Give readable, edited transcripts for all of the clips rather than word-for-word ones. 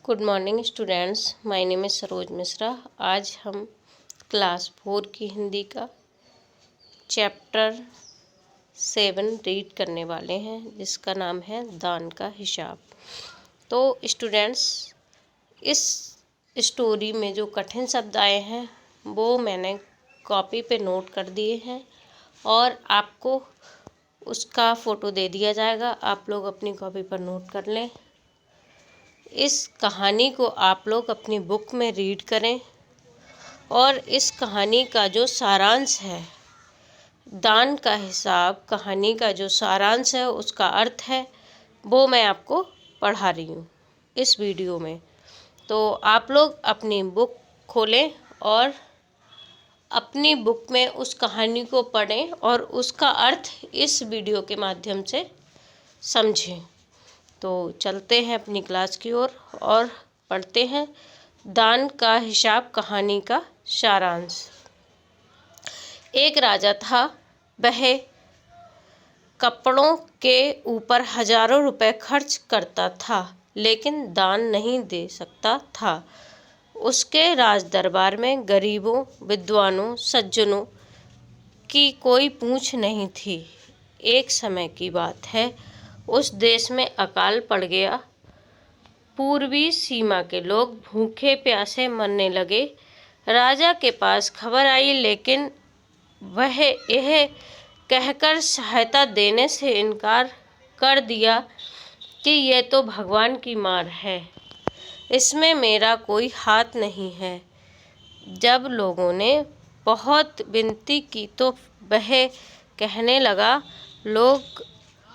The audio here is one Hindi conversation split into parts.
Good morning students, my name is Saroj Mishra. आज हम क्लास 4 की हिंदी का चैप्टर 7 रीड करने वाले हैं, जिसका नाम है दान का हिसाब। तो स्टूडेंट्स, इस स्टोरी में जो कठिन शब्द आए हैं वो मैंने कॉपी पे नोट कर दिए हैं और आपको उसका फ़ोटो दे दिया जाएगा। आप लोग अपनी कॉपी पर नोट कर लें। इस कहानी को आप लोग अपनी बुक में रीड करें और इस कहानी का जो सारांश है, दान का हिसाब कहानी का जो सारांश है, उसका अर्थ है, वो मैं आपको पढ़ा रही हूँ इस वीडियो में। तो आप लोग अपनी बुक खोलें और अपनी बुक में उस कहानी को पढ़ें और उसका अर्थ इस वीडियो के माध्यम से समझें। तो चलते हैं अपनी क्लास की ओर और पढ़ते हैं दान का हिसाब कहानी का सारांश। एक राजा था। वह कपड़ों के ऊपर हजारों रुपए खर्च करता था, लेकिन दान नहीं दे सकता था। उसके राज दरबार में गरीबों, विद्वानों, सज्जनों की कोई पूछ नहीं थी। एक समय की बात है, उस देश में अकाल पड़ गया। पूर्वी सीमा के लोग भूखे प्यासे मरने लगे। राजा के पास खबर आई, लेकिन वह यह कहकर सहायता देने से इनकार कर दिया कि यह तो भगवान की मार है, इसमें मेरा कोई हाथ नहीं है। जब लोगों ने बहुत विनती की तो वह कहने लगा, लोग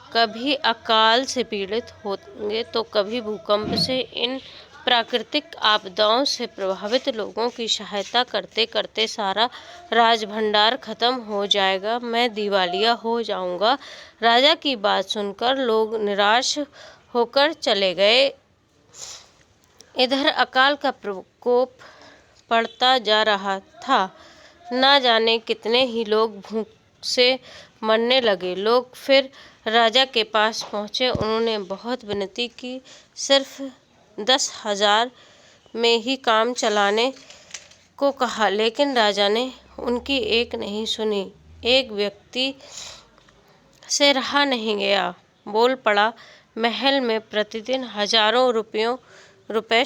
कभी अकाल से पीड़ित होंगे तो कभी भूकंप से। इन प्राकृतिक आपदाओं से प्रभावित लोगों की सहायता करते करते सारा राजभंडार खत्म हो जाएगा, मैं दिवालिया हो जाऊंगा। राजा की बात सुनकर लोग निराश होकर चले गए। इधर अकाल का प्रकोप बढ़ता जा रहा था। ना जाने कितने ही लोग भूख से मरने लगे। लोग फिर राजा के पास पहुँचे। उन्होंने बहुत विनती की, सिर्फ 10,000 में ही काम चलाने को कहा, लेकिन राजा ने उनकी एक नहीं सुनी। एक व्यक्ति से रहा नहीं गया, बोल पड़ा, महल में प्रतिदिन हजारों रुपए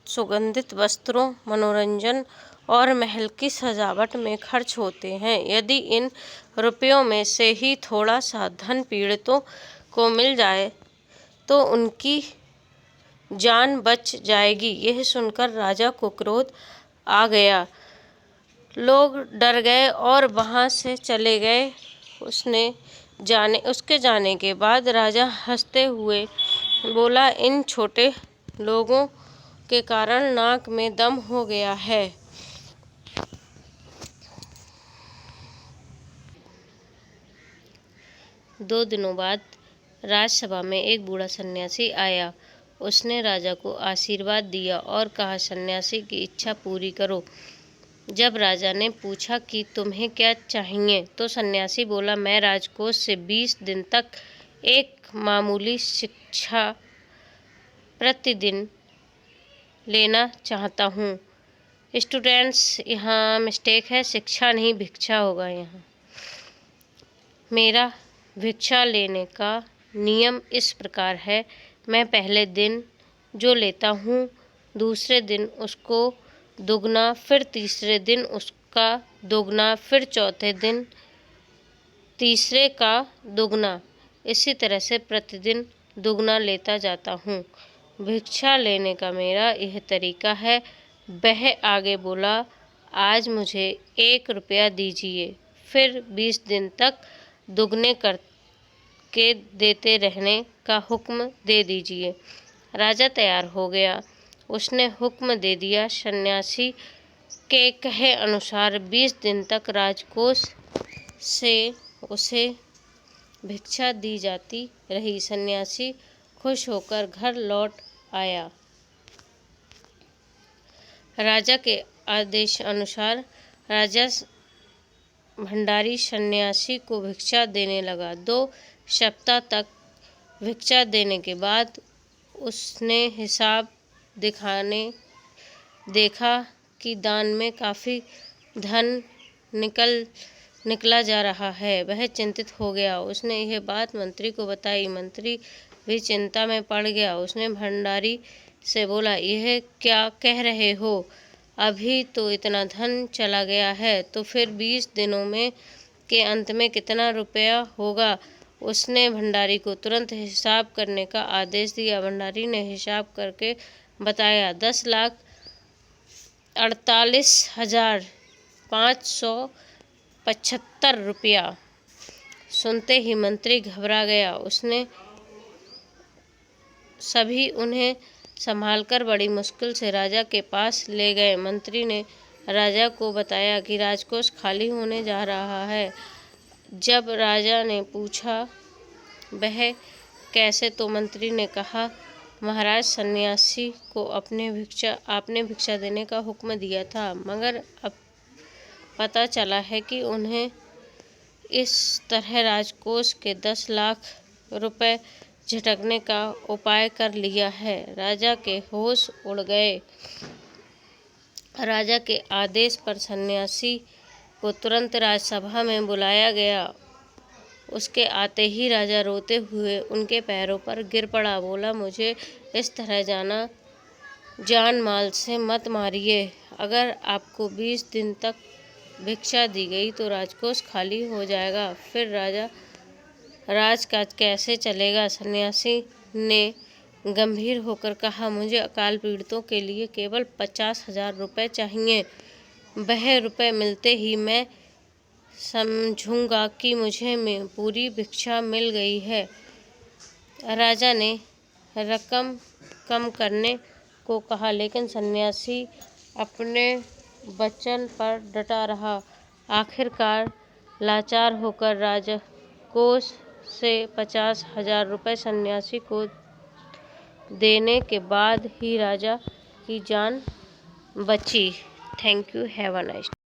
सुगंधित वस्त्रों, मनोरंजन और महल की सजावट में खर्च होते हैं। यदि इन रुपयों में से ही थोड़ा सा धन पीड़ितों को मिल जाए तो उनकी जान बच जाएगी। यह सुनकर राजा को क्रोध आ गया। लोग डर गए और वहां से चले गए। उसके जाने के बाद राजा हंसते हुए बोला, इन छोटे लोगों के कारण नाक में दम हो गया है। 2 दिनों बाद राजसभा में एक बूढ़ा सन्यासी आया। उसने राजा को आशीर्वाद दिया और कहा, सन्यासी की इच्छा पूरी करो। जब राजा ने पूछा कि तुम्हें क्या चाहिए, तो सन्यासी बोला, मैं राजकोष से 20 दिन तक एक मामूली शिक्षा प्रतिदिन लेना चाहता हूँ। स्टूडेंट्स, यहाँ मिस्टेक है, शिक्षा नहीं भिक्षा होगा यहाँ। मेरा भिक्षा लेने का नियम इस प्रकार है, मैं पहले दिन जो लेता हूँ, दूसरे दिन उसको दुगना, फिर तीसरे दिन उसका दुगना, फिर चौथे दिन तीसरे का दुगना, इसी तरह से प्रतिदिन दुगना लेता जाता हूँ। भिक्षा लेने का मेरा यह तरीका है। वह आगे बोला, आज मुझे 1 रुपया दीजिए, फिर 20 दिन तक दुगने करके देते रहने का हुक्म दे दीजिए। राजा तैयार हो गया। उसने हुक्म दे दिया। सन्यासी के कहे अनुसार 20 दिन तक राजकोष से उसे भिक्षा दी जाती रही। सन्यासी खुश होकर घर लौट आया। राजा के आदेश अनुसार राजा भंडारी सन्यासी को भिक्षा देने लगा। 2 सप्ताह तक भिक्षा देने के बाद उसने हिसाब देखा कि दान में काफ़ी धन निकला जा रहा है। वह चिंतित हो गया। उसने यह बात मंत्री को बताई। मंत्री भी चिंता में पड़ गया। उसने भंडारी से बोला, यह क्या कह रहे हो? अभी तो इतना धन चला गया है, तो फिर 20 दिनों में के अंत में कितना रुपया होगा? उसने भंडारी को तुरंत हिसाब करने का आदेश दिया। भंडारी ने हिसाब करके बताया, 10,48,575 रुपया। सुनते ही मंत्री घबरा गया। उसने सभी उन्हें संभालकर बड़ी मुश्किल से राजा के पास ले गए। मंत्री ने राजा को बताया कि राजकोष खाली होने जा रहा है। जब राजा ने पूछा वह कैसे, तो मंत्री ने कहा, महाराज, सन्यासी को आपने भिक्षा देने का हुक्म दिया था, मगर अब पता चला है कि उन्हें इस तरह राजकोष के 10 लाख रुपए झटकने का उपाय कर लिया है। राजा के होश उड़ गए। राजा के आदेश पर सन्यासी को तुरंत राजसभा में बुलाया गया। उसके आते ही राजा रोते हुए उनके पैरों पर गिर पड़ा। बोला, मुझे इस तरह जान माल से मत मारिए। अगर आपको 20 दिन तक भिक्षा दी गई तो राजकोष खाली हो जाएगा, फिर राजकाज कैसे चलेगा? सन्यासी ने गंभीर होकर कहा, मुझे अकाल पीड़ितों के लिए केवल 50,000 रुपये चाहिए। वह रुपये मिलते ही मैं समझूंगा कि मुझे पूरी भिक्षा मिल गई है। राजा ने रकम कम करने को कहा, लेकिन सन्यासी अपने वचन पर डटा रहा। आखिरकार लाचार होकर राजकोष से 50,000 रुपये सन्यासी को देने के बाद ही राजा की जान बची। Thank you. Have a nice day.